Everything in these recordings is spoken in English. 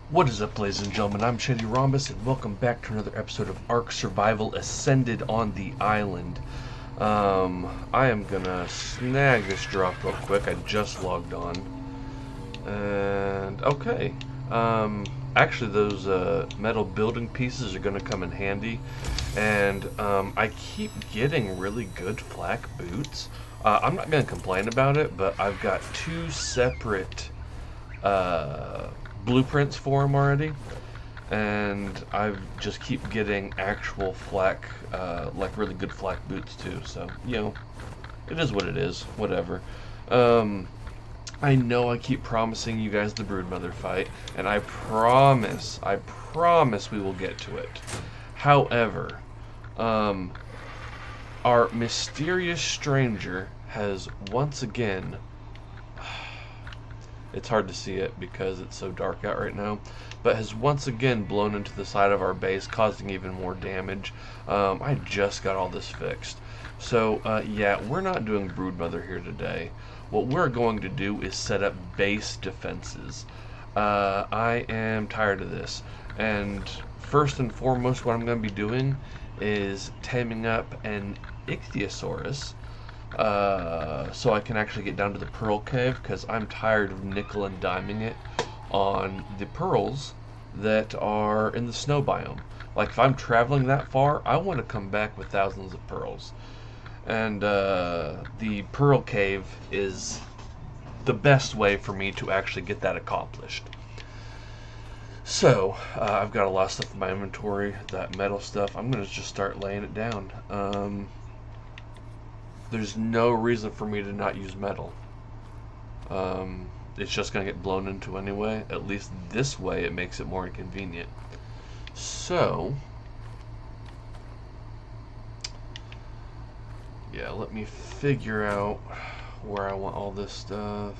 What is up, ladies and gentlemen? I'm Shady Rhombus, and welcome back to another episode of Ark Survival Ascended on the Island. I am gonna snag this drop real quick. I just logged on. And, okay. Actually, those metal building pieces are gonna come in handy. And, I keep getting really good flak boots. I'm not gonna complain about it, but I've got two separate, blueprints for them already, and I just keep getting actual flak, like really good flak boots too. So it is what it is. Whatever. I know I keep promising you guys the Broodmother fight, and I promise we will get to it. However, our mysterious stranger has once again. It's hard to see it because it's so dark out right now, but has once again blown into the side of our base, causing even more damage. I just got all this fixed. So, yeah, we're not doing Broodmother here today. What we're going to do is set up base defenses. I am tired of this, and first and foremost, what I'm going to be doing is taming up an Ichthyosaurus, so I can actually get down to the pearl cave, because I'm tired of nickel and diming it on the pearls that are in the snow biome. Like, if I'm traveling that far, I want to come back with thousands of pearls. And the pearl cave is the best way for me to actually get that accomplished. So, I've got a lot of stuff in my inventory, that metal stuff. I'm going to just start laying it down. There's no reason for me to not use metal. It's just going to get blown into anyway. At least this way it makes it more inconvenient. So, yeah, let me figure out where I want all this stuff.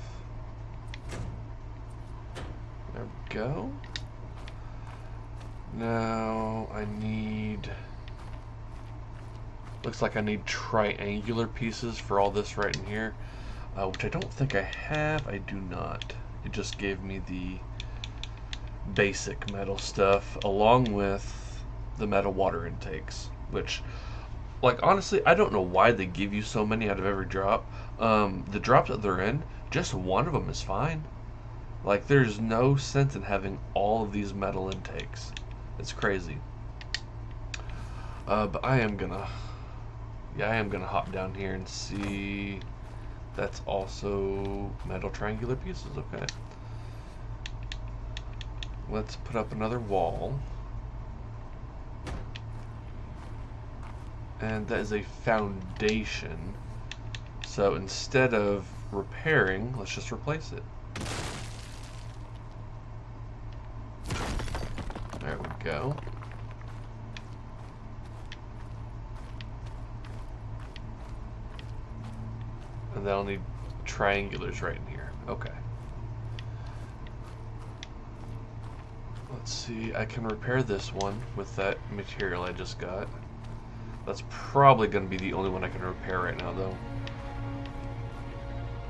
There we go. Now I need... Looks like I need triangular pieces for all this right in here, which I don't think I have. I do not. It just gave me the basic metal stuff along with the metal water intakes, which, like, honestly, I don't know why they give you so many out of every drop. The drops that they're in, just one of them is fine. Like, there's no sense in having all of these metal intakes. It's crazy. But I am gonna hop down here and see. That's also metal triangular pieces. Okay. Let's put up another wall. And that is a foundation. So instead of repairing, let's just replace it. There we go. And then I'll need triangulars right in here. Okay. Let's see, I can repair this one with that material I just got. That's probably going to be the only one I can repair right now, though.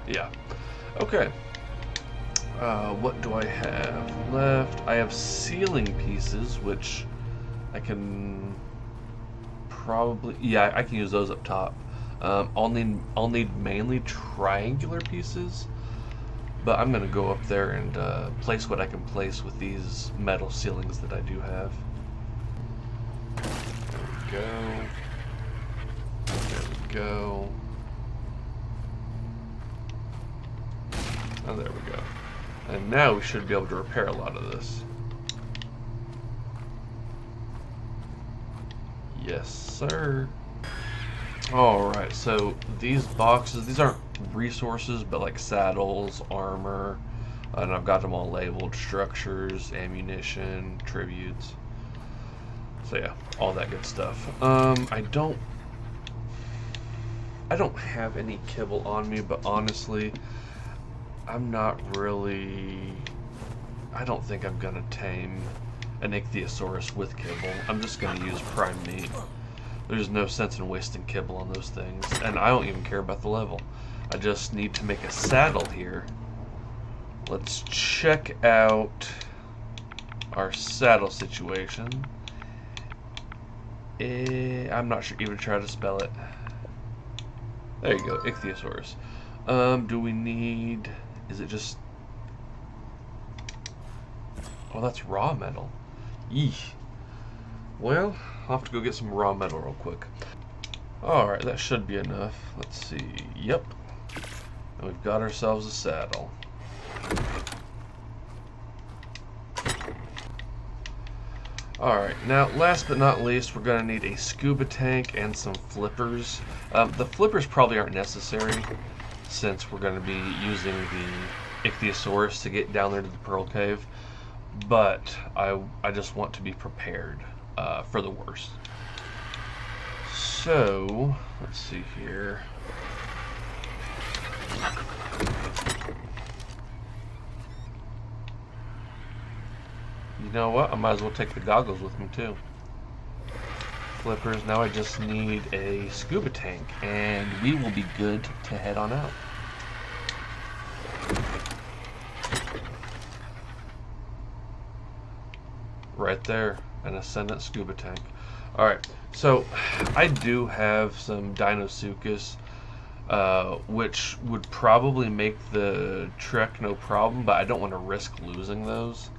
Yeah. Okay. What do I have left? I have ceiling pieces, which I can probably... Yeah, I can use those up top. I'll need mainly triangular pieces, but I'm gonna go up there and place what I can place with these metal ceilings that I do have. There we go. There we go. Oh, there we go. And now we should be able to repair a lot of this. Yes, sir. Alright, so these boxes, these aren't resources, but like saddles, armor, and I've got them all labeled: structures, ammunition, tributes. So yeah, all that good stuff. I don't have any kibble on me, but honestly, I'm not really... I don't think I'm gonna tame an Ichthyosaurus with kibble. I'm just gonna use prime meat. There's no sense in wasting kibble on those things, and I don't even care about the level. I just need to make a saddle here. Let's check out our saddle situation. I'm not sure even try to spell it. There you go, Ichthyosaurus. Do we need... Is it just... Oh, that's raw metal. Yeesh. Well, I'll have to go get some raw metal real quick. Alright, that should be enough. Let's see. Yep. And we've got ourselves a saddle. Alright, now last but not least, we're going to need a scuba tank and some flippers. The flippers probably aren't necessary since we're going to be using the Ichthyosaurus to get down there to the Pearl Cave. But I just want to be prepared for the worst. So, let's see here. You know what? I might as well take the goggles with me too. Flippers. Now I just need a scuba tank and we will be good to head on out. Right there, an Ascendant scuba tank. Alright, so I do have some Deinosuchus, which would probably make the trek no problem, but I don't want to risk losing those.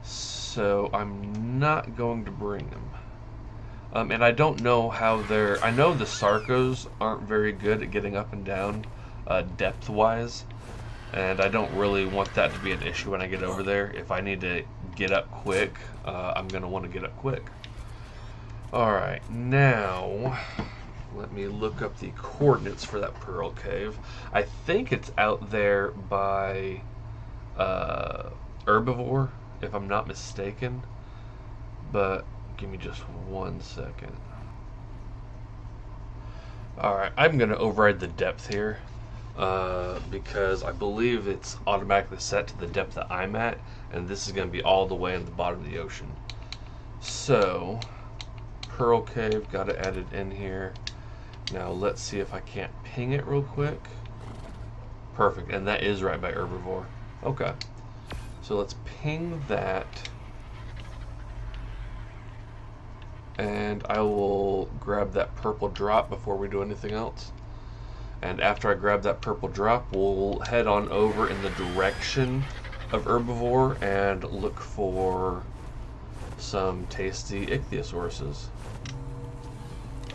So I'm not going to bring them. And I don't know how they're... I know the Sarcos aren't very good at getting up and down depth-wise. And I don't really want that to be an issue when I get over there. If I need to get up quick, I'm going to want to get up quick. Alright, now let me look up the coordinates for that Pearl Cave. I think it's out there by Herbivore, if I'm not mistaken. But give me just 1 second. Alright, I'm going to override the depth here. Because I believe it's automatically set to the depth that I'm at, and this is going to be all the way in the bottom of the ocean. So, Pearl Cave, got it added in here. Now let's see if I can't ping it real quick. Perfect, and that is right by Herbivore. Okay, so let's ping that. And I will grab that purple drop before we do anything else. And after I grab that purple drop, we'll head on over in the direction of Herbivore and look for some tasty Ichthyosaurus.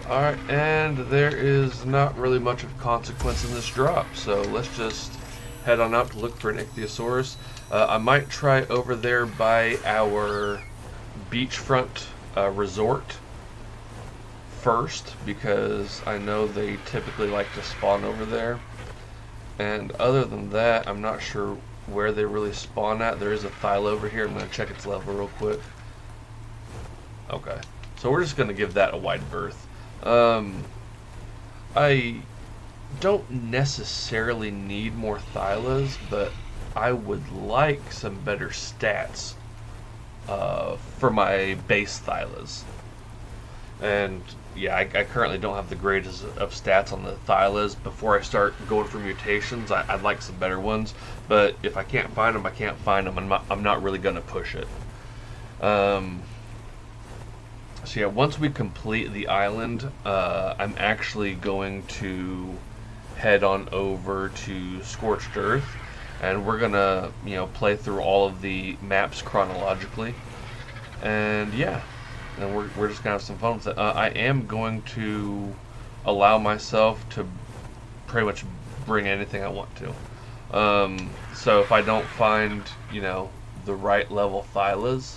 Alright, and there is not really much of consequence in this drop, so let's just head on out to look for an Ichthyosaurus. I might try over there by our beachfront resort first, because I know they typically like to spawn over there. And other than that, I'm not sure where they really spawn at. There is a Thyla over here. I'm going to check its level real quick. Okay, so we're just going to give that a wide berth. I don't necessarily need more Thylas, but I would like some better stats for my base Thylas. And yeah, I currently don't have the greatest of stats on the Thylas. Before I start going for mutations, I'd like some better ones. But if I can't find them, I can't find them. I'm not really going to push it. So yeah, once we complete the island, I'm actually going to head on over to Scorched Earth. And we're going to, play through all of the maps chronologically. And yeah. And we're just gonna have some fun with it. I am going to allow myself to pretty much bring anything I want to. So if I don't find, the right level Thylas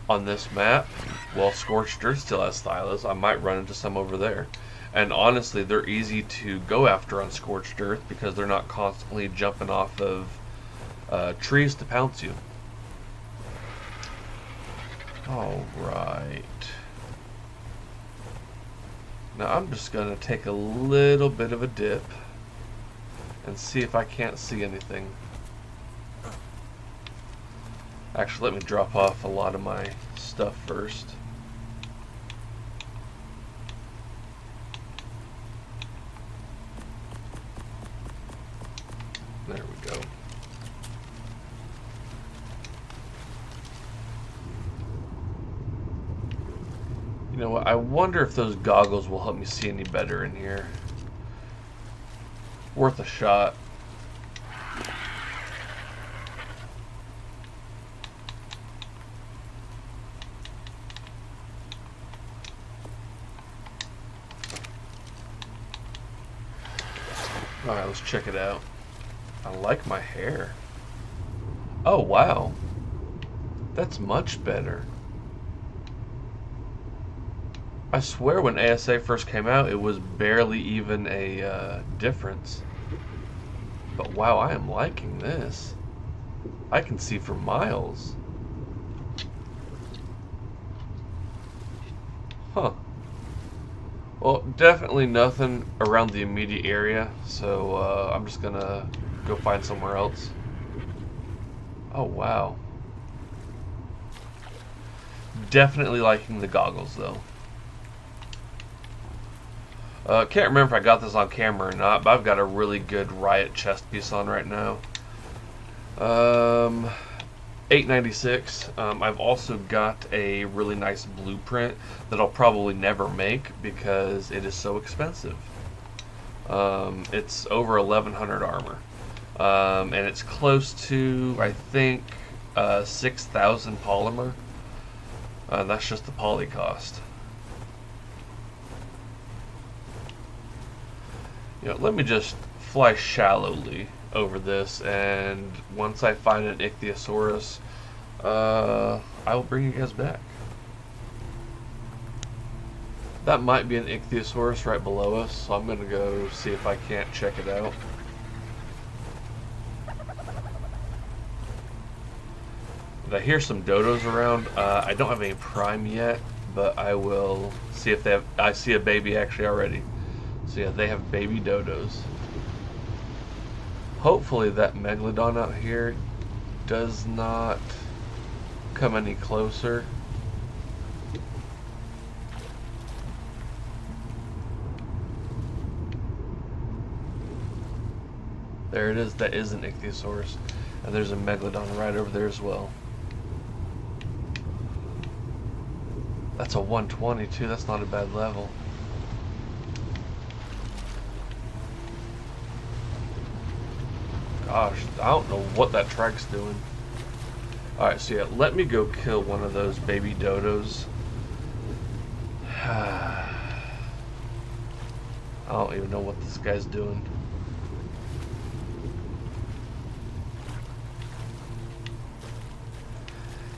on this map, well, Scorched Earth still has Thylas. I might run into some over there. And honestly, they're easy to go after on Scorched Earth because they're not constantly jumping off of trees to pounce you. Alright. Now I'm just going to take a little bit of a dip and see if I can't see anything. Actually, let me drop off a lot of my stuff first. There we go. You know what? I wonder if those goggles will help me see any better in here. Worth a shot. Alright, let's check it out. I like my hair. Oh, wow. That's much better. I swear when ASA first came out, it was barely even a difference. But wow, I am liking this. I can see for miles. Huh. Well, definitely nothing around the immediate area, so I'm just gonna go find somewhere else. Oh, wow. Definitely liking the goggles, though. Can't remember if I got this on camera or not, but I've got a really good Riot chest piece on right now. $8.96. I've also got a really nice blueprint that I'll probably never make because it is so expensive. It's over 1100 armor. And it's close to, I think, 6,000 polymer. That's just the poly cost. You know, let me just fly shallowly over this, and once I find an ichthyosaurus, I will bring you guys back. That might be an ichthyosaurus right below us, so I'm going to go see if I can't check it out. I hear some dodos around. I don't have any prime yet, but I will see if they have. I see a baby actually already. So yeah, they have baby dodos. Hopefully that megalodon out here does not come any closer. There it is. That is an ichthyosaurus. And there's a megalodon right over there as well. That's a 120 too. That's not a bad level. Gosh, I don't know what that track's doing. Alright, so yeah, let me go kill one of those baby dodos. I don't even know what this guy's doing.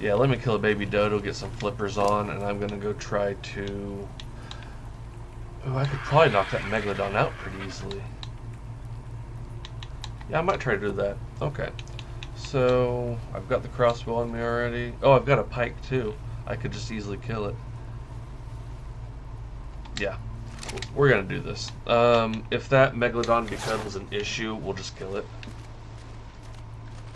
Yeah, let me kill a baby dodo, get some flippers on, and I'm gonna go try to... Oh, I could probably knock that megalodon out pretty easily. Yeah, I might try to do that. Okay. So, I've got the crossbow on me already. Oh, I've got a pike too. I could just easily kill it. Yeah. We're gonna do this. If that megalodon becomes an issue, we'll just kill it.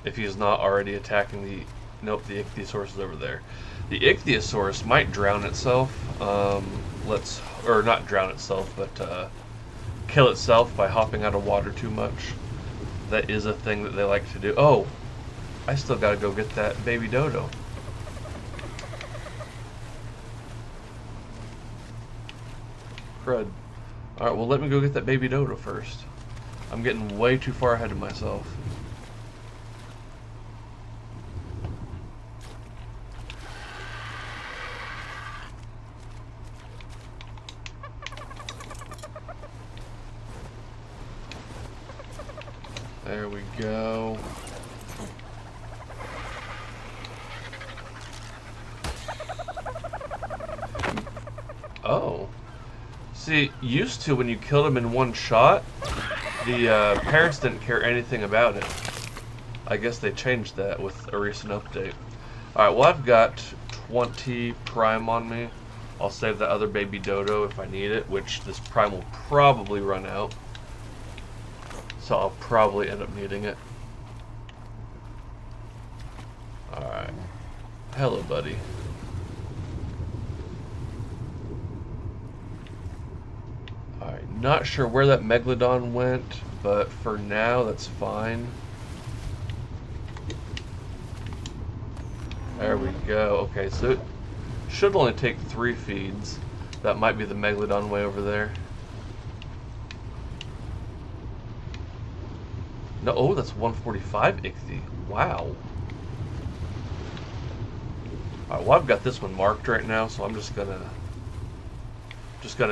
If he's not already attacking the... Nope, the ichthyosaurus is over there. The ichthyosaurus might drown itself. Or not drown itself, but kill itself by hopping out of water too much. That is a thing that they like to do. Oh, I still gotta go get that baby dodo. Crud. Alright, well let me go get that baby dodo first. I'm getting way too far ahead of myself. There we go. Oh. See, used to when you killed him in one shot, the parents didn't care anything about it. I guess they changed that with a recent update. Alright, well I've got 20 prime on me. I'll save that other baby dodo if I need it, which this prime will probably run out. So I'll probably end up needing it. Alright. Hello, buddy. Alright, not sure where that megalodon went, but for now that's fine. There we go. Okay, so it should only take 3 feeds. That might be the Megalodon way over there. No, oh, that's 145 ichthy. Wow. Alright, well, I've got this one marked right now, so I'm just gonna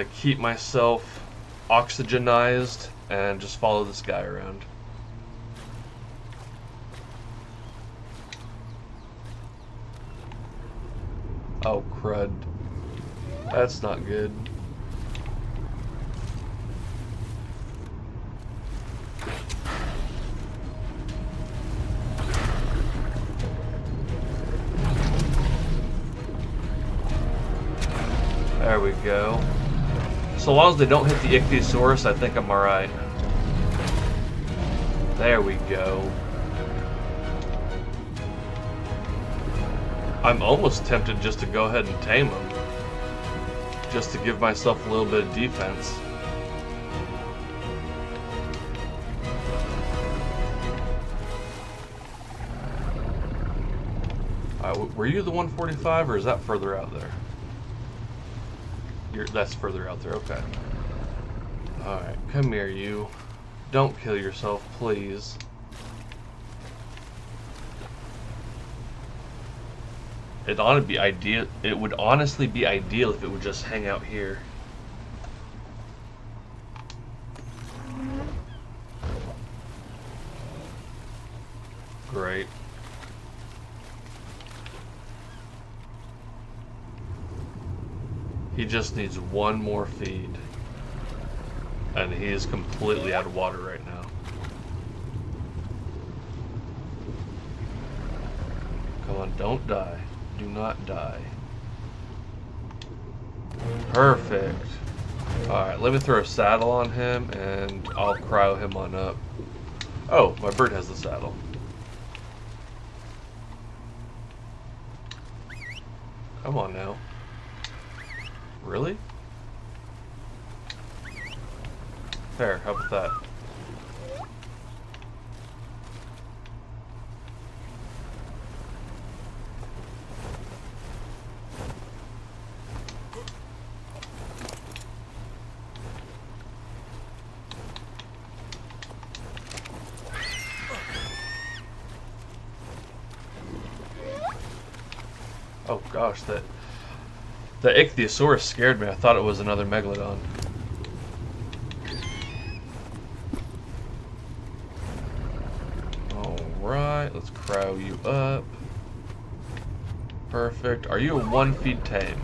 keep myself oxygenized and just follow this guy around. Oh, crud. That's not good. There we go. So long as they don't hit the Ichthyosaurus, I think I'm alright. There we go. I'm almost tempted just to go ahead and tame them. Just to give myself a little bit of defense. Were you the 145 or is that further out there? That's further out there, okay. Alright, come here, you. Don't kill yourself, please. It ought to be ideal. It would honestly be ideal if it would just hang out here. Great. He just needs one more feed. And he is completely out of water right now. Come on, don't die. Do not die. Perfect. Alright, let me throw a saddle on him and I'll cryo him on up. Oh, my bird has the saddle. Come on now. Really? Fair, how about that? Oh gosh, the Ichthyosaurus scared me. I thought it was another Megalodon. Alright, let's cryo you up. Perfect. Are you a 1 feet tame?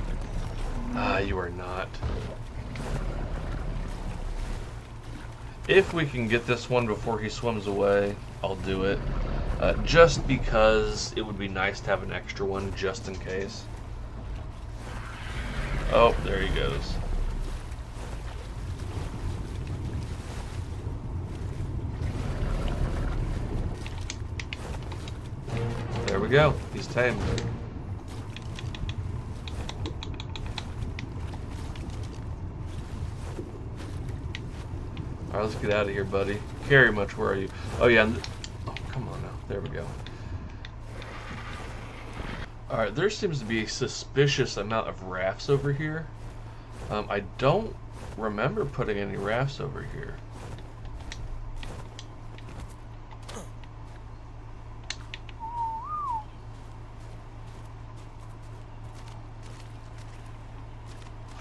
Ah, you are not. If we can get this one before he swims away, I'll do it. Just because it would be nice to have an extra one just in case. Oh, there he goes. There we go. He's tamed. Alright, let's get out of here, buddy. Carry much, where are you? Oh, yeah. Oh, come on now. There we go. Alright, there seems to be a suspicious amount of rafts over here. I don't remember putting any rafts over here.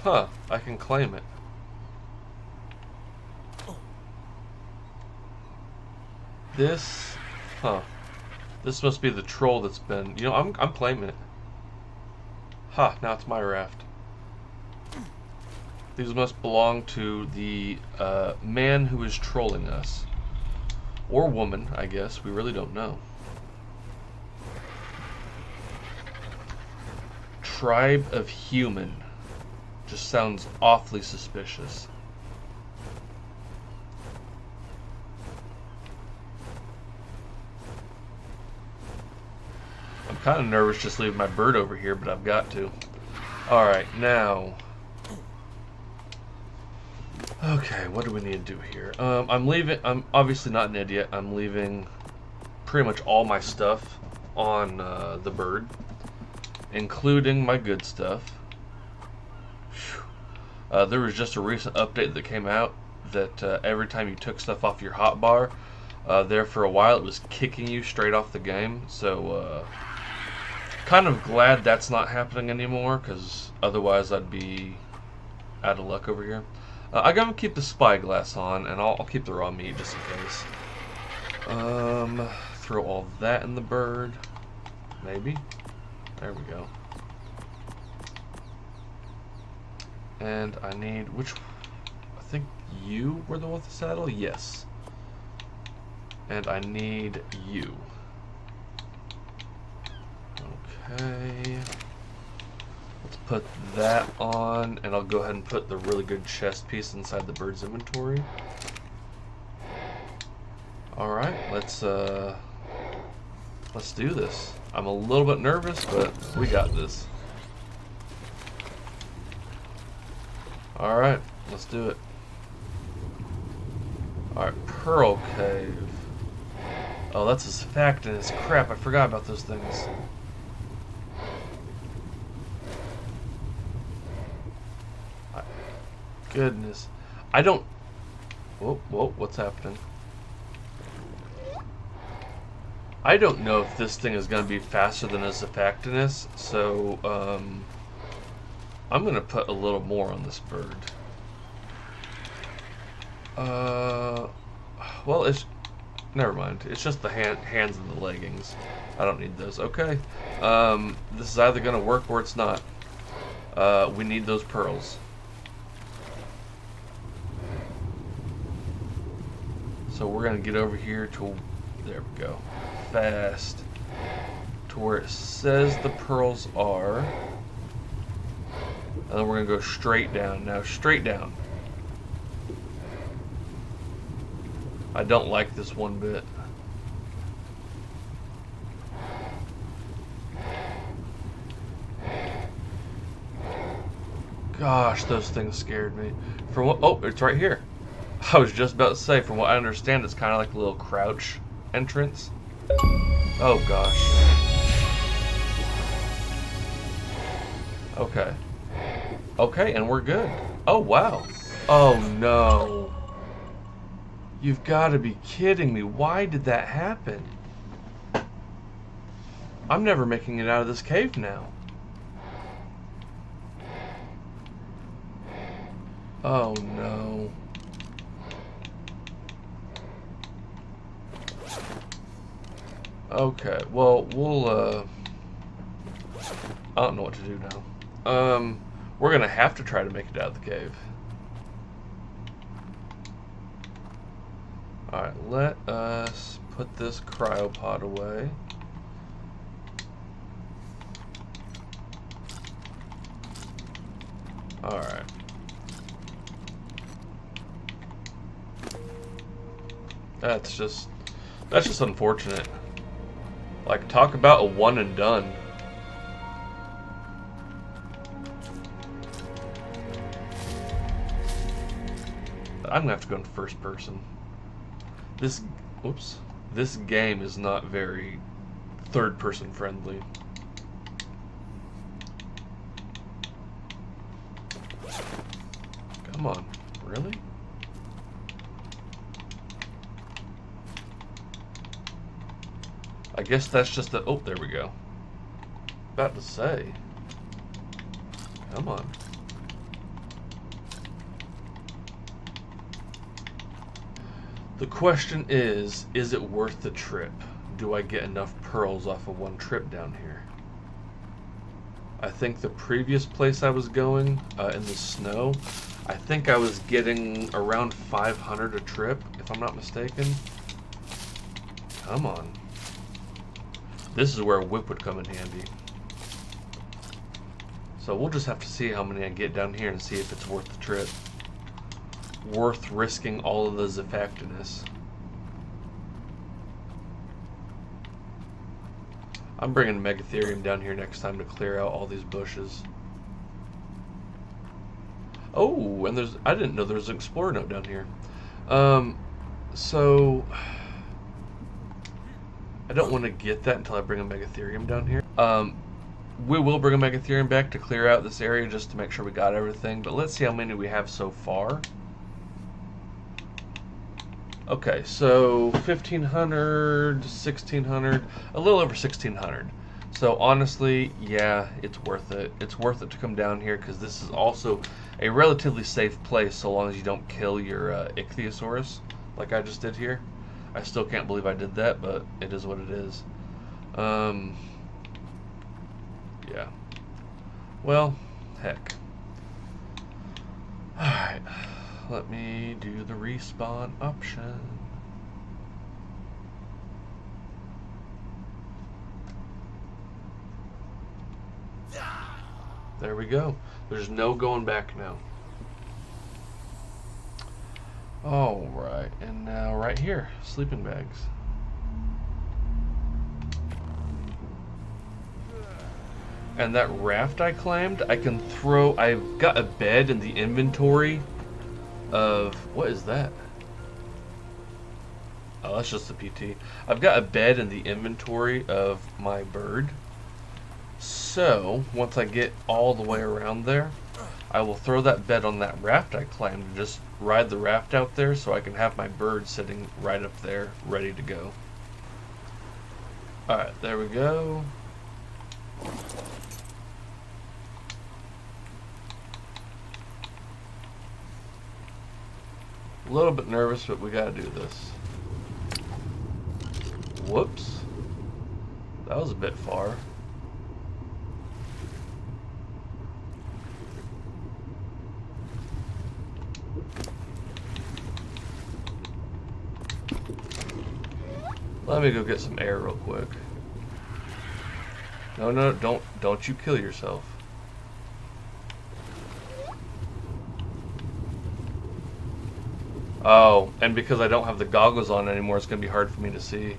Huh, I can claim it. This, huh. This must be the troll that's been, you know, I'm claiming it. Ha, now it's my raft. These must belong to the man who is trolling us. Or woman, I guess. We really don't know. Tribe of human. Just sounds awfully suspicious. I'm kind of nervous just leaving my bird over here, but I've got to. Alright, now... Okay, what do we need to do here? I'm obviously not an idiot. I'm leaving pretty much all my stuff on the bird, including my good stuff. Whew. There was just a recent update that came out that every time you took stuff off your hotbar, there for a while it was kicking you straight off the game. So kind of glad that's not happening anymore, because otherwise I'd be out of luck over here. I'm gonna keep the spyglass on, and I'll keep the raw meat just in case. Throw all that in the bird. Maybe. There we go. And I need, I think you were the one with the saddle? Yes. And I need you. Okay. Let's put that on, and I'll go ahead and put the really good chest piece inside the bird's inventory. Alright, let's do this. I'm a little bit nervous, but we got this. Alright, let's do it. Alright, Pearl Cave. Oh, that's a surfactant. Crap, I forgot about those things. Goodness. I don't... Whoa, what's happening? I don't know if this thing is going to be faster than a surfactant, so I'm going to put a little more on this bird. Well, it's... Never mind. It's just the hands and the leggings. I don't need those. Okay. This is either going to work or it's not. We need those pearls. So we're going to get over here to... There we go. Fast. To where it says the pearls are. And then we're going to go straight down. Now, straight down. I don't like this one bit. Gosh, those things scared me. For what? Oh, it's right here. I was just about to say, from what I understand, it's kind of like a little crouch entrance. Oh gosh. Okay. Okay, and we're good. Oh wow. Oh no. You've got to be kidding me. Why did that happen? I'm never making it out of this cave now. Oh no. Okay, well, we'll, I don't know what to do now. We're gonna have to try to make it out of the cave. Alright, let us put this cryopod away. Alright. That's just unfortunate. Like, talk about a one and done. I'm gonna have to go in first person. This game is not very third person friendly. Come on, really? I guess that's just a... Oh, there we go. About to say. Come on. The question is it worth the trip? Do I get enough pearls off of one trip down here? I think the previous place I was going, in the snow, I think I was getting around 500 a trip, if I'm not mistaken. Come on. This is where a whip would come in handy. So we'll just have to see how many I get down here and see if it's worth the trip. Worth risking all of the Zafactinus. I'm bringing Megatherium down here next time to clear out all these bushes. Oh, and I didn't know there was an Explorer note down here. So... I don't want to get that until I bring a Megatherium down here. We will bring a Megatherium back to clear out this area just to make sure we got everything, but let's see how many we have so far. Okay, so 1,500, 1,600, a little over 1,600. So honestly, yeah, it's worth it. It's worth it to come down here because this is also a relatively safe place so long as you don't kill your Ichthyosaurus like I just did here. I still can't believe I did that, but it is what it is. Yeah. Well, heck. Alright. Let me do the respawn option. There we go. There's no going back now. Alright, and now right here, sleeping bags. And that raft I claimed, I can throw... I've got a bed in the inventory of... What is that? Oh, that's just the PT. I've got a bed in the inventory of my bird. So, once I get all the way around there, I will throw that bed on that raft I claimed and just ride the raft out there so I can have my bird sitting right up there, ready to go. Alright, there we go. A little bit nervous, but we gotta do this. Whoops. That was a bit far. Let me go get some air real quick. No, don't you kill yourself. Oh, and because I don't have the goggles on anymore, it's going to be hard for me to see.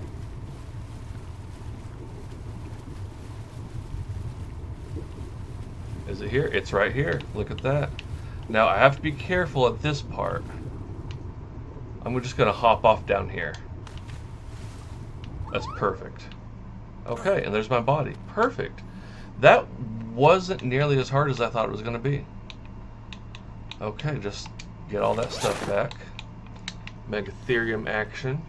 Is it here? It's right here. Look at that. Now, I have to be careful at this part. I'm just going to hop off down here. That's perfect. Okay, and there's my body. Perfect. That wasn't nearly as hard as I thought it was going to be. Okay, just get all that stuff back. Megatherium action.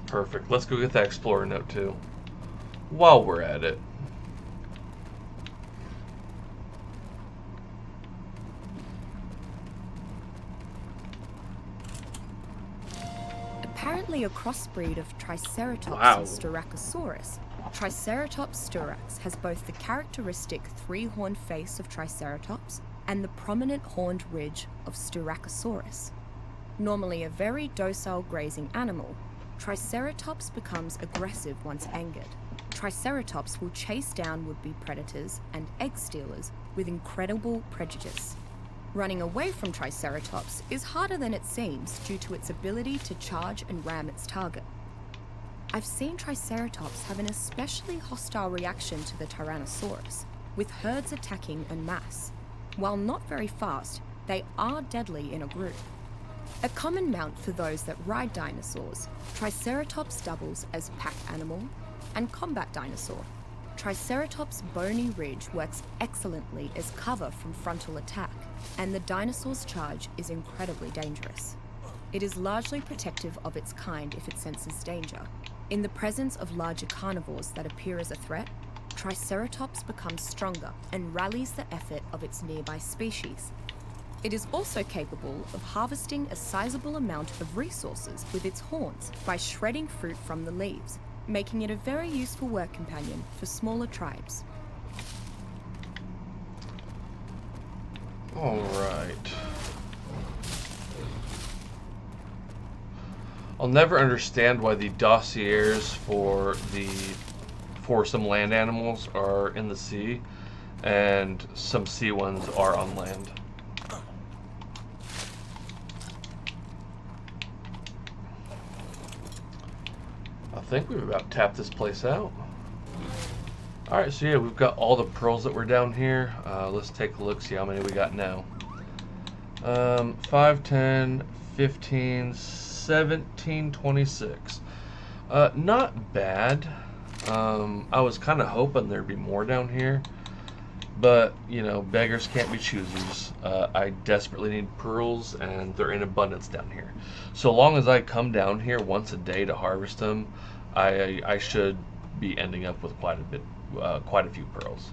Perfect. Let's go get that Explorer note too, while we're at it. Apparently a crossbreed of Triceratops and Styracosaurus, Triceratops styrax has both the characteristic three-horned face of Triceratops and the prominent horned ridge of Styracosaurus. Normally a very docile grazing animal, Triceratops becomes aggressive once angered. Triceratops will chase down would-be predators and egg stealers with incredible prejudice. Running away from Triceratops is harder than it seems due to its ability to charge and ram its target. I've seen Triceratops have an especially hostile reaction to the Tyrannosaurus, with herds attacking en masse. While not very fast, they are deadly in a group. A common mount for those that ride dinosaurs, Triceratops doubles as pack animal and combat dinosaur. Triceratops' bony ridge works excellently as cover from frontal attack, and the dinosaur's charge is incredibly dangerous. It is largely protective of its kind if it senses danger. In the presence of larger carnivores that appear as a threat, Triceratops becomes stronger and rallies the effort of its nearby species. It is also capable of harvesting a sizable amount of resources with its horns by shredding fruit from the leaves, making it a very useful work companion for smaller tribes. All right. I'll never understand why the dossiers for some land animals are in the sea and some sea ones are on land. I think we've about tapped this place out. Alright, so yeah, we've got all the pearls that were down here. Let's take a look, see how many we got now. 5, 10, 15, 17, 26. Not bad. I was kind of hoping there'd be more down here, but you know, beggars can't be choosers. I desperately need pearls, and they're in abundance down here. So long as I come down here once a day to harvest them, I should be ending up with quite a few pearls.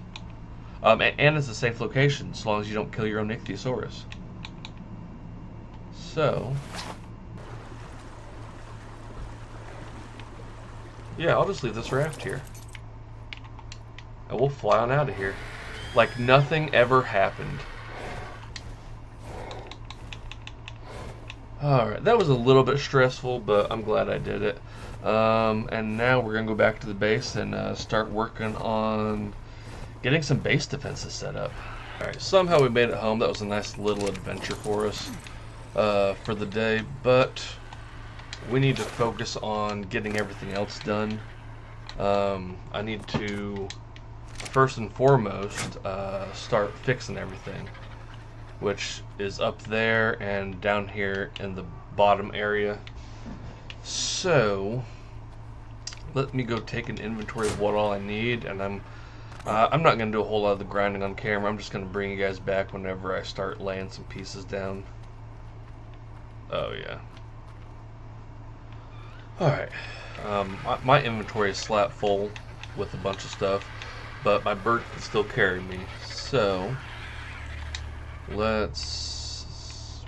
And it's a safe location, as long as you don't kill your own ichthyosaurus. So, yeah, I'll just leave this raft here. And we'll fly on out of here. Like nothing ever happened. Alright, that was a little bit stressful, but I'm glad I did it. And now we're going to go back to the base and start working on getting some base defenses set up. Alright, somehow we made it home. That was a nice little adventure for us for the day, but we need to focus on getting everything else done. I need to, first and foremost, start fixing everything, which is up there and down here in the bottom area. So let me go take an inventory of what all I need, and I'm not going to do a whole lot of the grinding on camera. I'm just going to bring you guys back whenever I start laying some pieces down. Oh yeah. Alright. My inventory is slap full with a bunch of stuff, but my bird can still carry me. So let's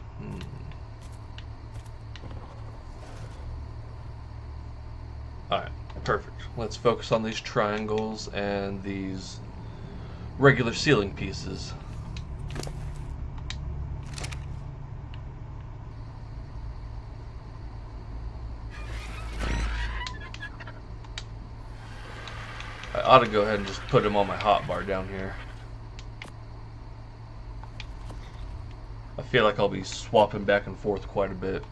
Alright, perfect. Let's focus on these triangles and these regular ceiling pieces. I ought to go ahead and just put them on my hotbar down here. I feel like I'll be swapping back and forth quite a bit.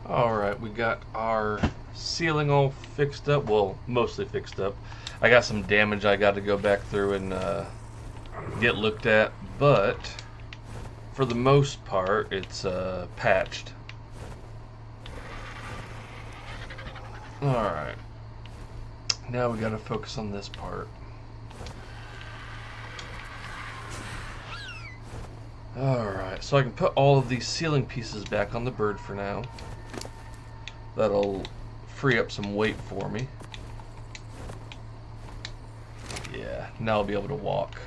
Alright, we got our ceiling all fixed up. Well, mostly fixed up. I got some damage I got to go back through and get looked at, but for the most part, it's patched. Alright. Now we gotta focus on this part. Alright, so I can put all of these ceiling pieces back on the bird for now. That'll free up some weight for me. Yeah, now I'll be able to walk.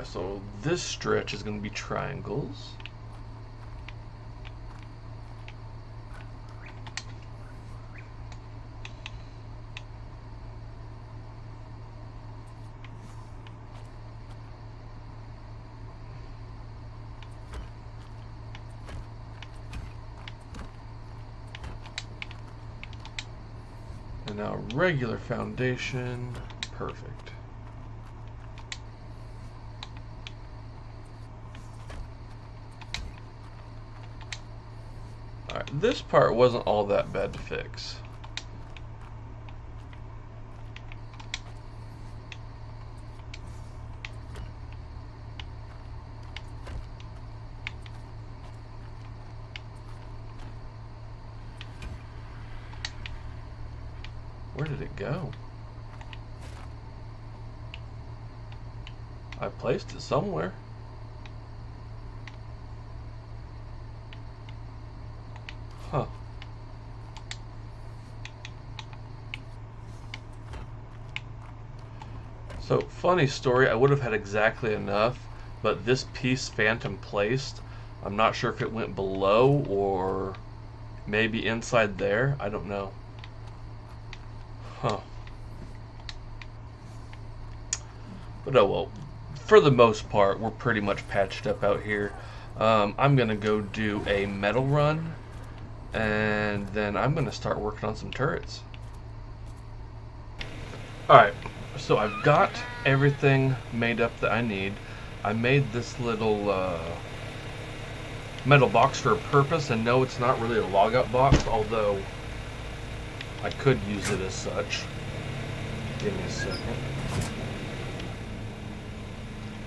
So this stretch is going to be triangles. And now regular foundation, perfect. Alright, this part wasn't all that bad to fix. Where did it go? I placed it somewhere. Huh. So, funny story, I would have had exactly enough, but this piece Phantom placed, I'm not sure if it went below or maybe inside there. I don't know. Huh. But oh well. For the most part, we're pretty much patched up out here. I'm going to go do a metal run, and then I'm going to start working on some turrets. Alright, So I've got everything made up that I need. I made this little metal box for a purpose, and no, it's not really a logout box, although I could use it as such. Give me a second.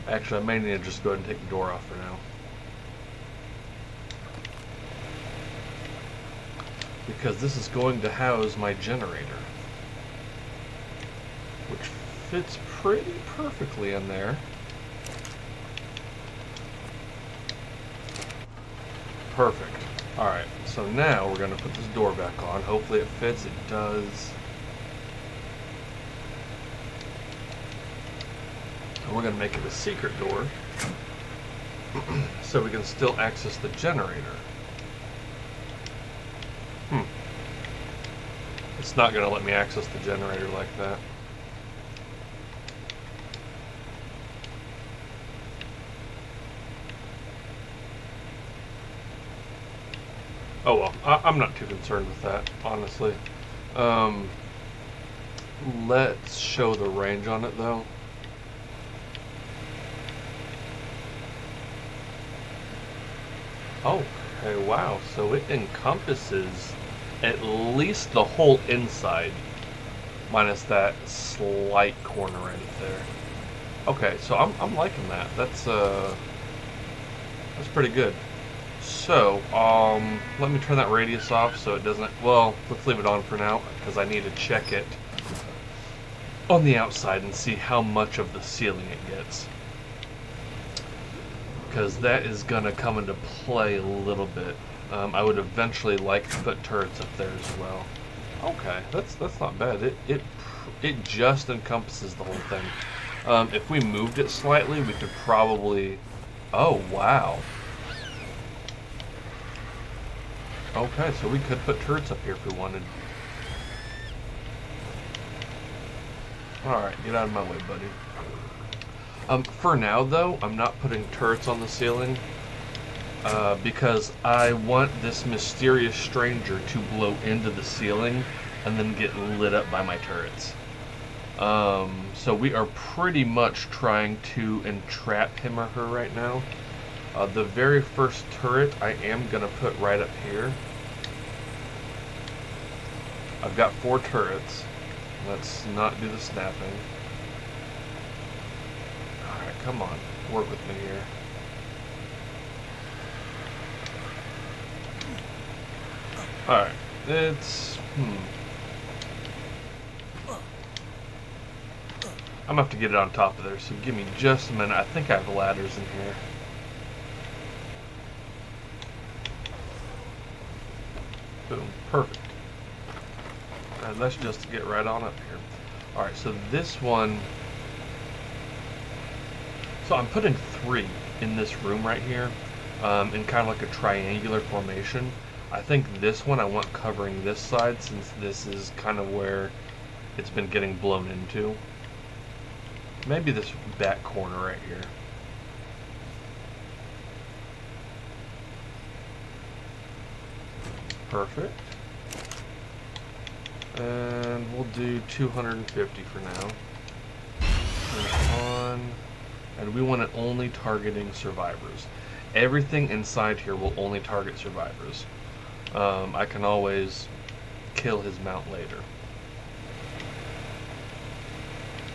Actually, I may need to just go ahead and take the door off for now. Because this is going to house my generator, which fits pretty perfectly in there. Perfect. Alright, so now we're going to put this door back on. Hopefully it fits. It does. And we're going to make it a secret door so we can still access the generator. It's not going to let me access the generator like that. Oh well, I'm not too concerned with that, honestly. Let's show the range on it though. Oh, okay, wow, so it encompasses at least the whole inside, minus that slight corner right there. Okay, so I'm liking that. That's pretty good. So, let me turn that radius off so it doesn't, well, let's leave it on for now, because I need to check it on the outside and see how much of the ceiling it gets. Because that is going to come into play a little bit. I would eventually like to put turrets up there as well. Okay, that's not bad. It just encompasses the whole thing. If we moved it slightly, we could probably... Oh, wow. Okay, so we could put turrets up here if we wanted. Alright, get out of my way, buddy. For now, though, I'm not putting turrets on the ceiling. Because I want this mysterious stranger to blow into the ceiling and then get lit up by my turrets. So we are pretty much trying to entrap him or her right now. The very first turret I am going to put right up here. I've got 4 turrets. Let's not do the snapping. Alright, come on. Work with me here. Alright, it's... I'm going to have to get it on top of there, so give me just a minute. I think I have ladders in here. Boom, perfect. And that's just to get right on up here. Alright, so this one... So I'm putting 3 in this room right here, in kind of like a triangular formation. I think this one I want covering this side, since this is kind of where it's been getting blown into. Maybe this back corner right here. Perfect. And we'll do 250 for now. Turn it on. And we want it only targeting survivors. Everything inside here will only target survivors. I can always kill his mount later.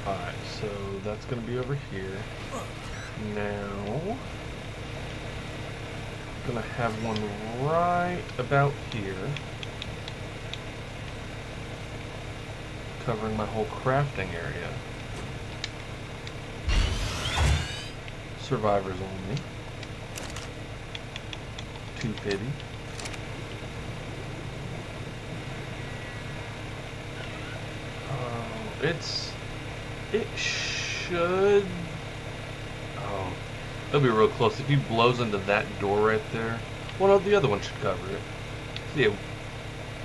Alright, so that's going to be over here. Now, I'm going to have one right about here, covering my whole crafting area. Survivors only. 250. It should... Oh, it'll be real close. If he blows into that door right there, well, no, the other one should cover it. So yeah,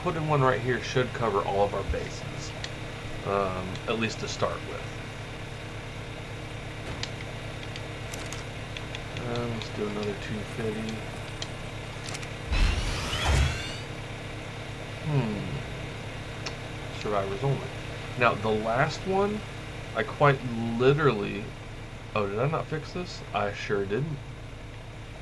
putting one right here should cover all of our bases, at least to start with. Let's do another 250. Survivors only. Now, the last one, I quite literally... Oh, did I not fix this? I sure didn't.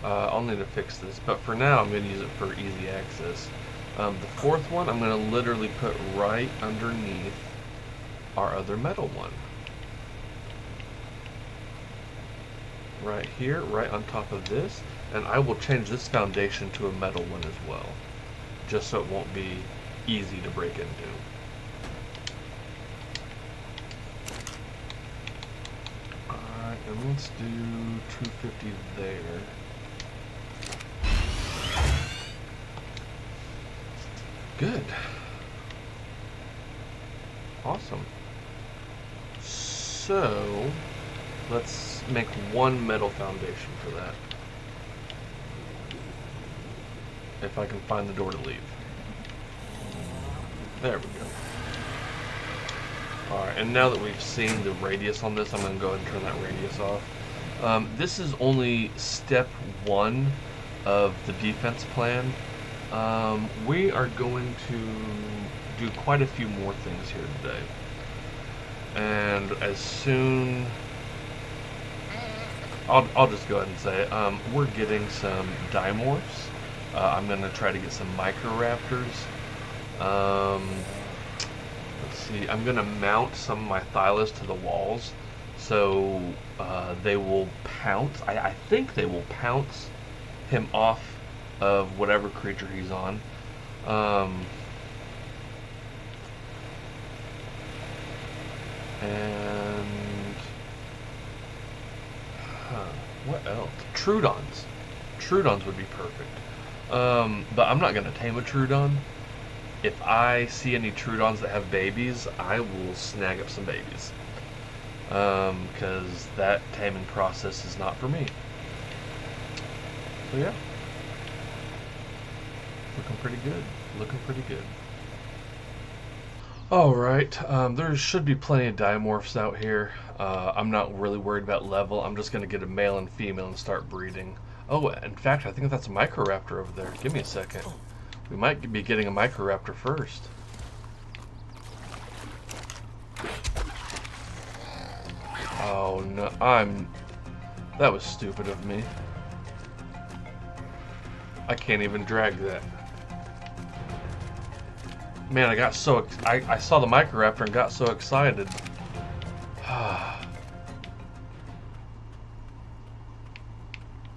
I'll need to fix this, but for now I'm going to use it for easy access. The fourth one I'm going to literally put right underneath our other metal one. Right here, right on top of this, and I will change this foundation to a metal one as well, just so it won't be easy to break into. Alright, and let's do 250 there. Good. Awesome. So, let's make one metal foundation for that. If I can find the door to leave. There we go. Alright, and now that we've seen the radius on this, I'm going to go ahead and turn that radius off. This is only step one of the defense plan. We are going to do quite a few more things here today. And as soon... I'll just go ahead and say it. We're getting some dimorphs. I'm going to try to get some microraptors. Let's see. I'm going to mount some of my Thylas to the walls, so they will pounce. I think they will pounce him off of whatever creature he's on. And what else? Trudons. Trudons would be perfect. But I'm not going to tame a Trudon. If I see any Trudons that have babies, I will snag up some babies. Because that taming process is not for me. So yeah. Looking pretty good. Looking pretty good. Alright, there should be plenty of dimorphs out here. I'm not really worried about level. I'm just going to get a male and female and start breeding. Oh, in fact, I think that's a Microraptor over there. Give me a second. We might be getting a Microraptor first. Oh, no. That was stupid of me. I can't even drag that. Man, I got so... I saw the Microraptor and got so excited.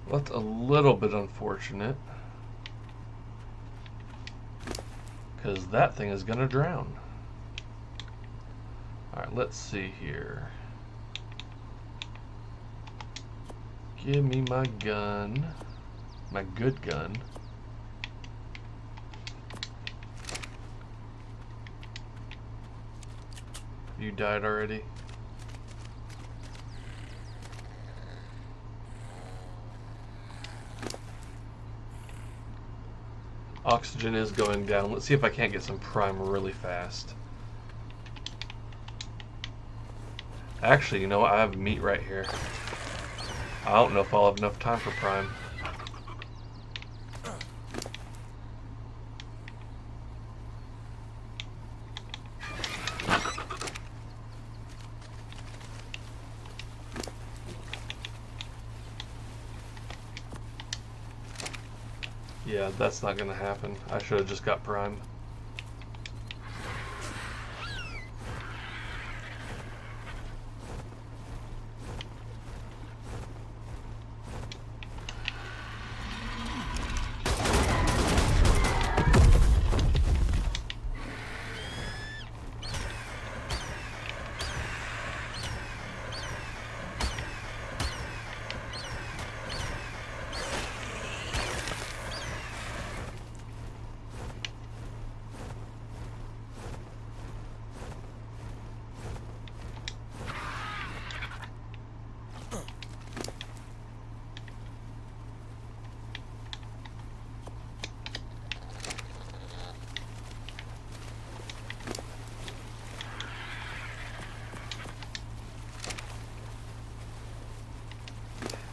That's a little bit unfortunate. Because that thing is going to drown. Alright, let's see here. Give me my gun. My good gun. You died already? Oxygen is going down. Let's see if I can't get some prime really fast. Actually, you know what? I have meat right here. I don't know if I'll have enough time for prime. Yeah, that's not gonna happen. I should have just got prime.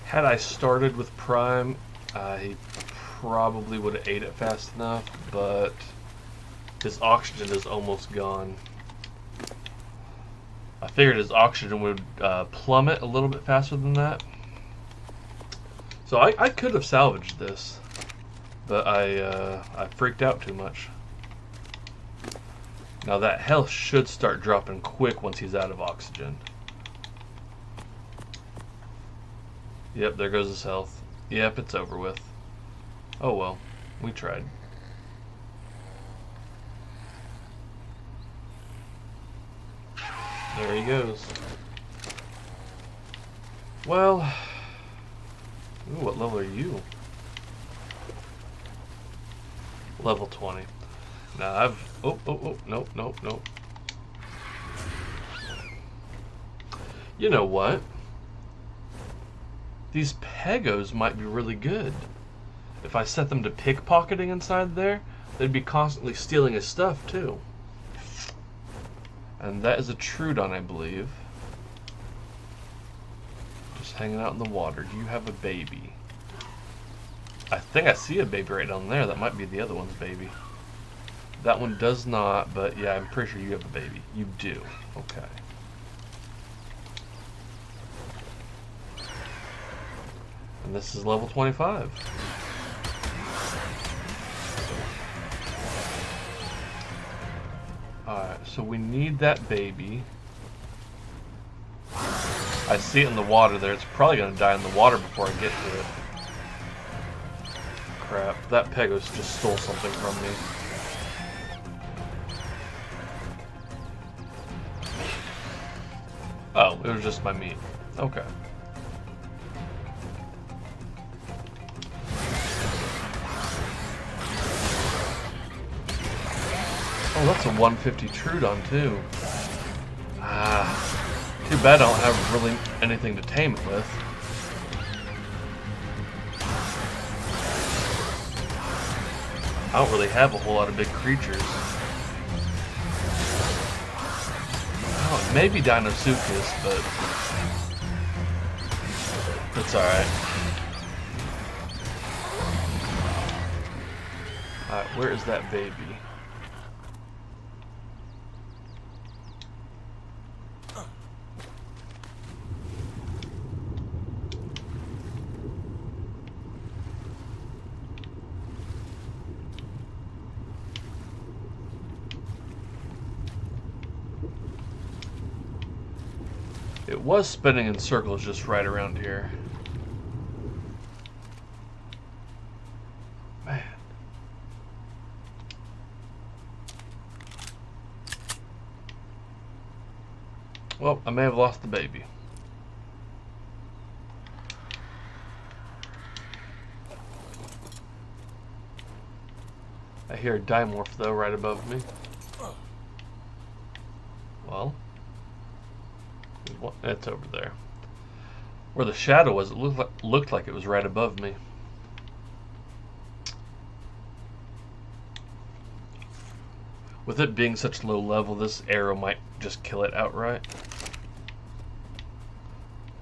Had I started with prime, he probably would have ate it fast enough, but his oxygen is almost gone. I figured his oxygen would plummet a little bit faster than that. So I could have salvaged this, but I freaked out too much. Now that health should start dropping quick once he's out of oxygen. Yep, there goes his health. Yep, it's over with. Oh well, we tried. There he goes. Well, ooh, what level are you? Level 20. Now I've... nope. You know what? These pegos might be really good. If I set them to pickpocketing inside there, they'd be constantly stealing his stuff too. And that is a Trudon, I believe. Just hanging out in the water. Do you have a baby? I think I see a baby right down there. That might be the other one's baby. That one does not, but yeah, I'm pretty sure you have a baby. You do. Okay. And this is level 25. Alright, so we need that baby. I see it in the water there. It's probably going to die in the water before I get to it. Crap, that Pegos just stole something from me. Oh, it was just my meat. Okay. Oh, that's a 150 Trudon too. Ah, too bad I don't have really anything to tame it with. I don't really have a whole lot of big creatures. Oh, maybe Dinosuchus, but it's alright. Alright, where is that baby? It was spinning in circles just right around here. Man. Well, I may have lost the baby. I hear a Dimorph though right above me. Well. It's over there. Where the shadow was, it looked like it was right above me. With it being such low level, this arrow might just kill it outright.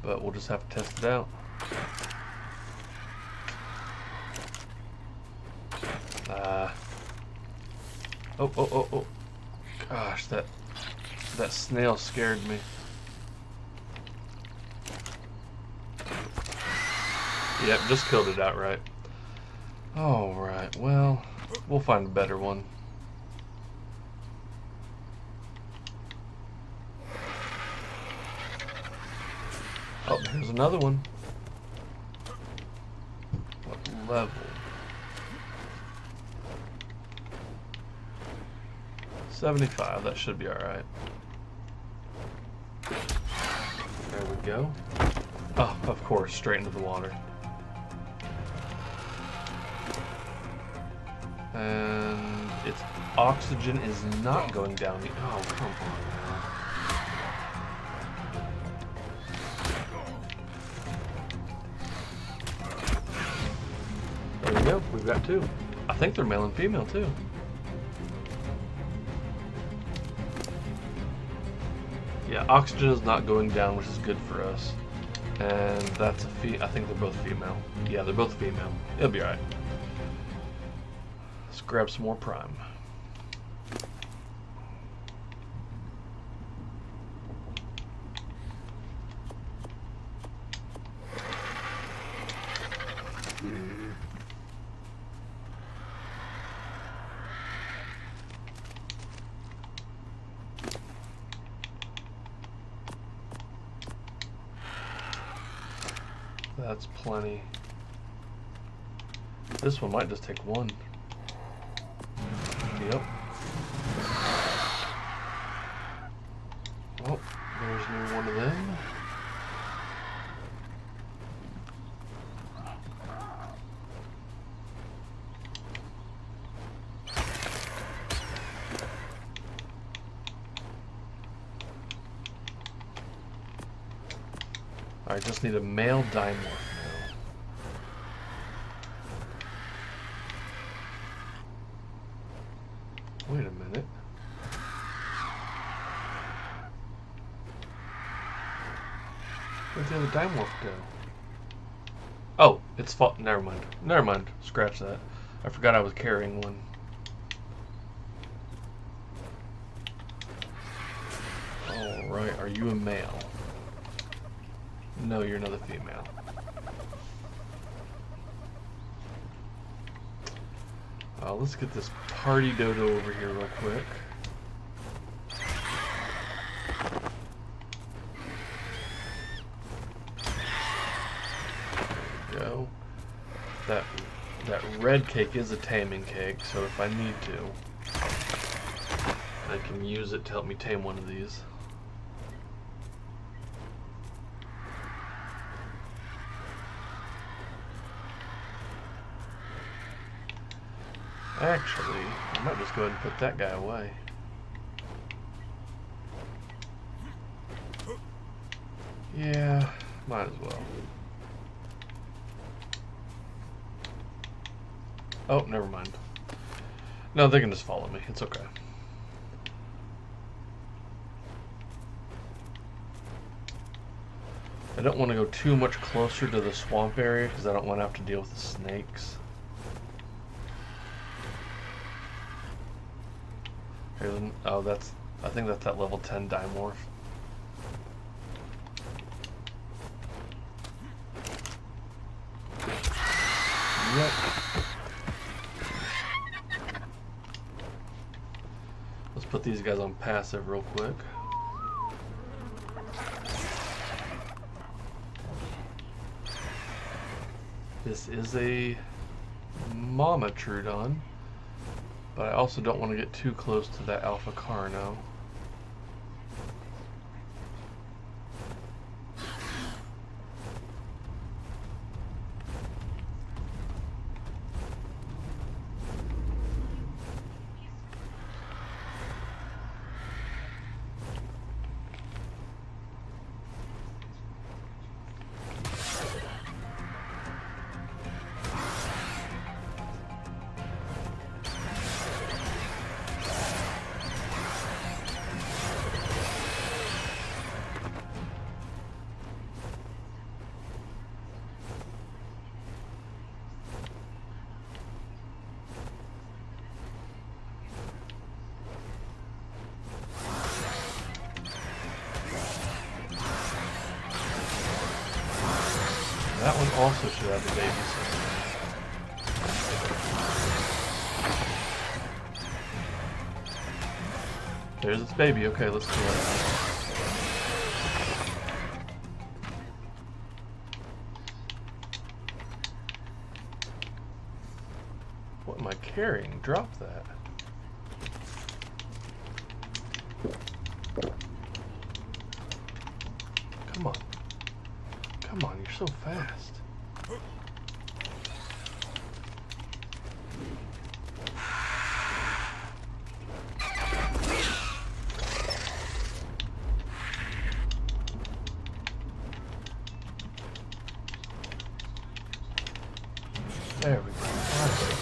But we'll just have to test it out. Oh. Gosh, that snail scared me. Yep, just killed it outright. Alright, well, we'll find a better one. Oh, here's another one. What level? 75, that should be alright. There we go. Oh, of course, straight into the water. And its oxygen is not going down. Oh, come on now. There we go. We've got two. I think they're male and female too. Yeah, oxygen is not going down, which is good for us. And that's I think they're both female. Yeah, they're both female. It'll be alright. Let's grab some more prime. That's plenty. This one might just take one. Yep. Oh, there's me one of them. I just need a male dimorph now. Wait a minute. Where'd the other dimorph go? Oh, it's fault. Never mind. Never mind. Scratch that. I forgot I was carrying one. Alright, are you a male? No, you're another female. Let's get this party dodo over here real quick. There we go. That red cake is a taming cake, so if I need to, I can use it to help me tame one of these. Actually, I might just go ahead and put that guy away. Yeah, might as well. Oh, never mind. No, they can just follow me. It's okay. I don't want to go too much closer to the swamp area because I don't want to have to deal with the snakes. Oh, I think that's that level 10 dimorph. Yep. Let's put these guys on passive real quick. This is a Mama Trudon. But I also don't want to get too close to that Alpha Carno. That one also should have the baby soon. There's its baby. Okay, let's kill it. What am I carrying? Drop that. Come on. Come on, you're so fast. There we go.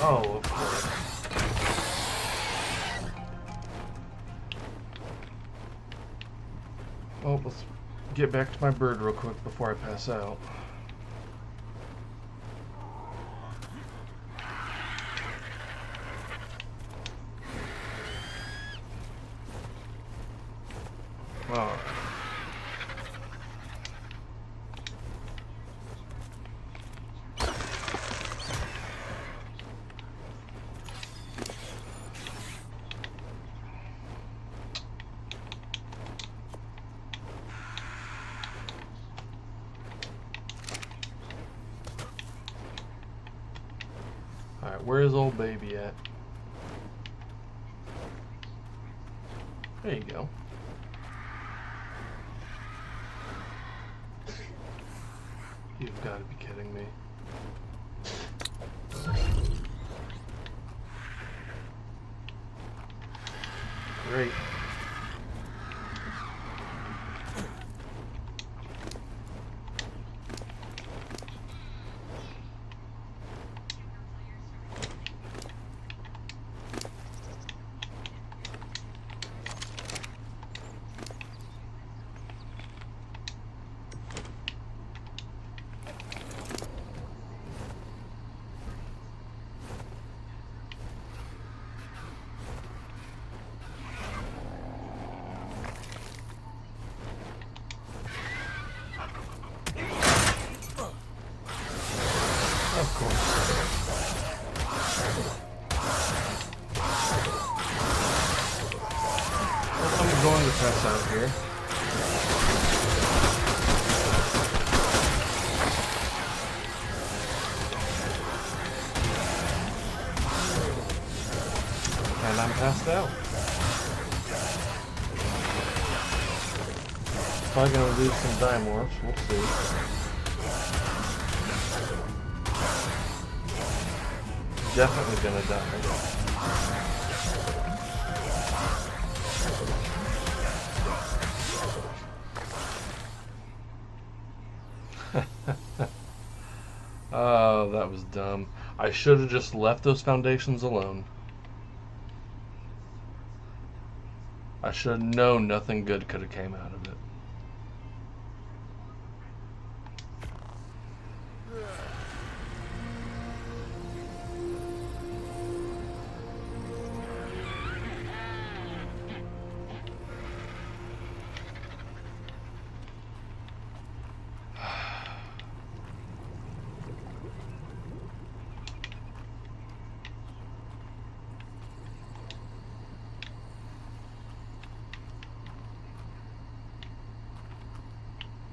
Oh, of course. Oh, let's get back to my bird real quick before I pass out. Alright. Alright, where's old baby at? There you go. You've got to be kidding me. Great. Of course. Well, I'm going to pass out here. And I'm passed out. Probably gonna lose some dimorphs, we'll see. Definitely gonna die. Oh, that was dumb. I should have just left those foundations alone. I should have known nothing good could have came out of it.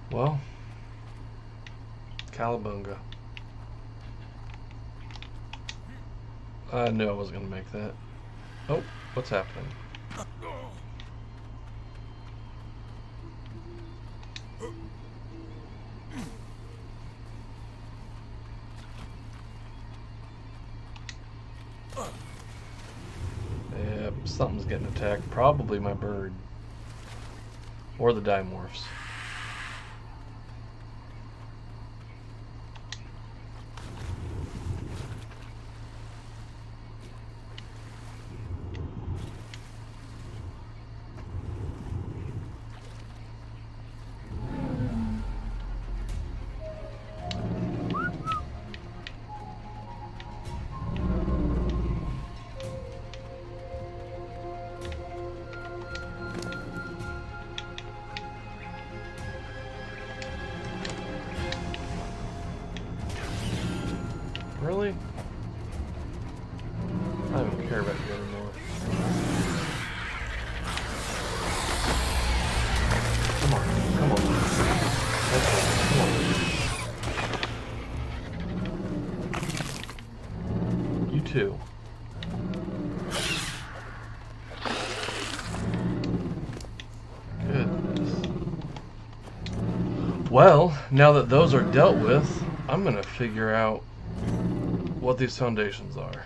Well, Calabunga. I knew I wasn't going to make that. Oh, what's happening? Yep, something's getting attacked. Probably my bird. Or the dimorphs. Really? I don't care about you anymore. Come on, come on. Come on. You too. Goodness. Well, now that those are dealt with, I'm gonna figure out what these foundations are.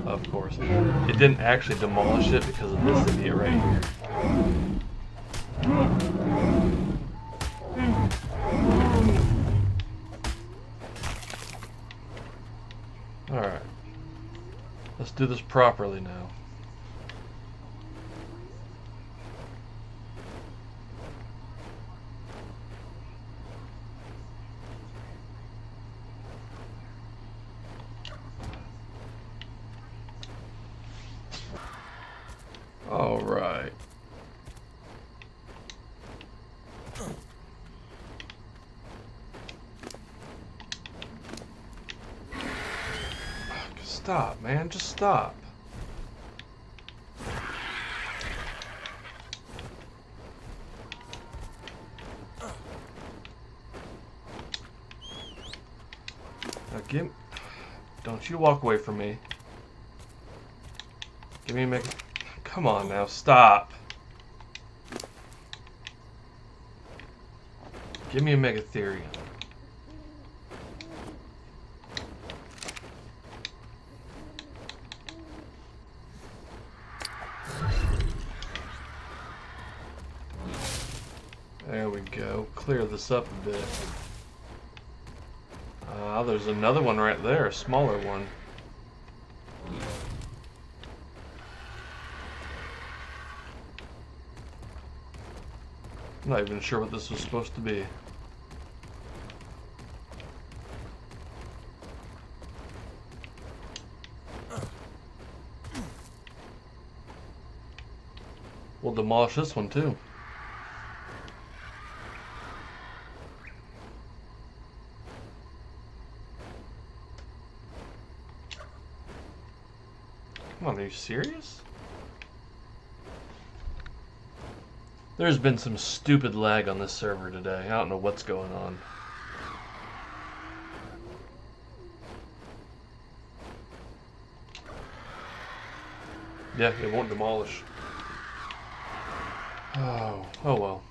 Of course. It didn't actually demolish it because of this idiot right here. Alright. Let's do this properly now. Stop, man. Just stop. Now don't you walk away from me. Give me a mega... Come on now, stop. Give me a Megatherium. There we go. Clear this up a bit. There's another one right there, a smaller one. I'm not even sure what this was supposed to be. We'll demolish this one too. Come on, are you serious? There's been some stupid lag on this server today. I don't know what's going on. Yeah, it won't demolish. Oh well.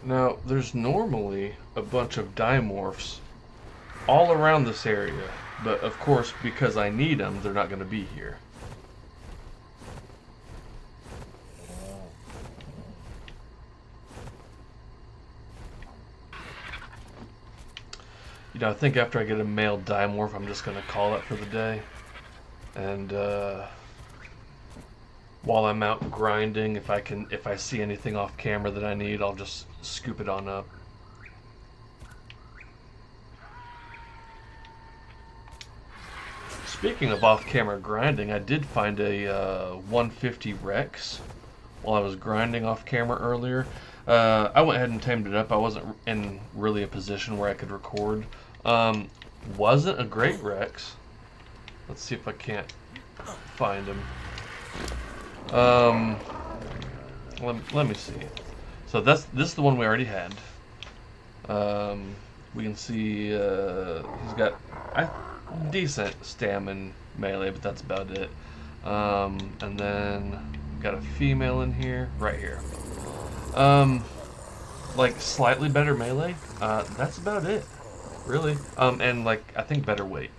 Now, there's normally a bunch of dimorphs all around this area, but of course, because I need them, they're not going to be here. You know, I think after I get a male dimorph, I'm just going to call it for the day. And, while I'm out grinding, if I see anything off camera that I need, I'll just scoop it on up. Speaking of off-camera grinding, I did find a 150 Rex while I was grinding off camera earlier. I went ahead and tamed it up. I wasn't in really a position where I could record. Wasn't a great Rex. Let's see if I can't find him. Let me see. So this is the one we already had. We can see he's got decent stamina melee, but that's about it. And then got a female in here, right here. Like slightly better melee. That's about it, really. And like I think better weight.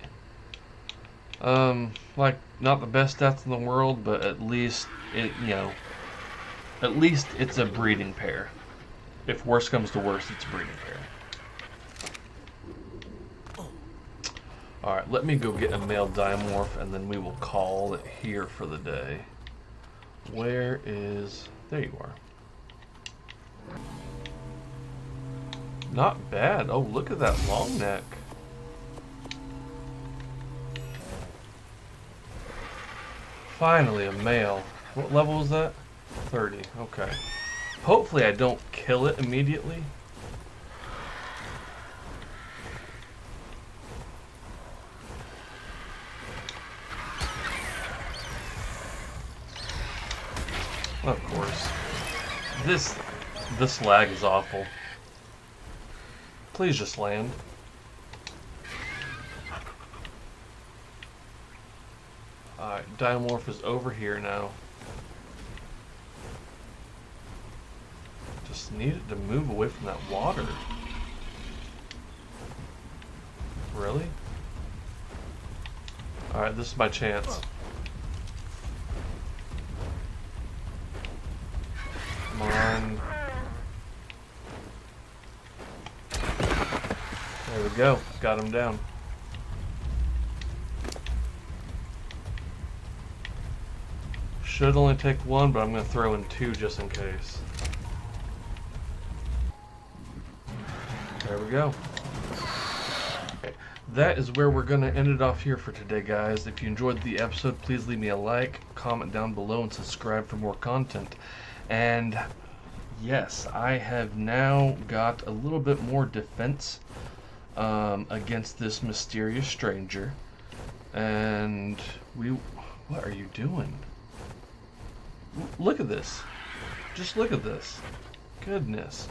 Like not the best stats in the world, but at least at least it's a breeding pair. If worse comes to worse, it's a breeding pair. Alright, let me go get a male dimorph and then we will call it here for the day. Where is... There you are. Not bad. Oh, look at that long neck. Finally, a male. What level is that? 30. Okay. Hopefully I don't kill it immediately. Of course. This lag is awful. Please just land. Alright, Dimorph is over here now. Just need it to move away from that water. Really? Alright, this is my chance. Come on. There we go. Got him down. should only take one, but I'm going to throw in two just in case. There we go. Okay. That is where we're going to end it off here for today, guys. If you enjoyed the episode, please leave me a like, comment down below, and subscribe for more content. And yes, I have now got a little bit more defense against this mysterious stranger. And what are you doing? Look at this. Just look at this. Goodness.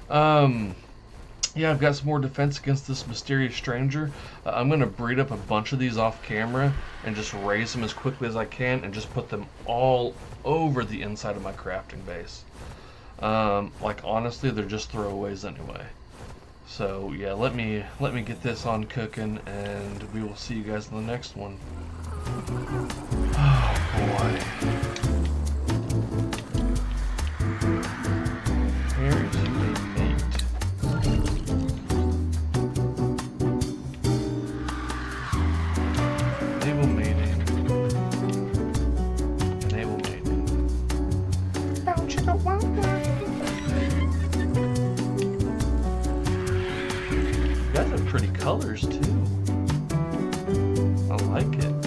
Yeah, I've got some more defense against this mysterious stranger. I'm going to breed up a bunch of these off camera and just raise them as quickly as I can and just put them all over the inside of my crafting base. Like, honestly, they're just throwaways anyway. So, yeah, let me get this on cooking, and we will see you guys in the next one. Oh, boy. Here's a mate. Enable mating. Enable mating. Don't you don't want one? You guys have pretty colors too. I like it.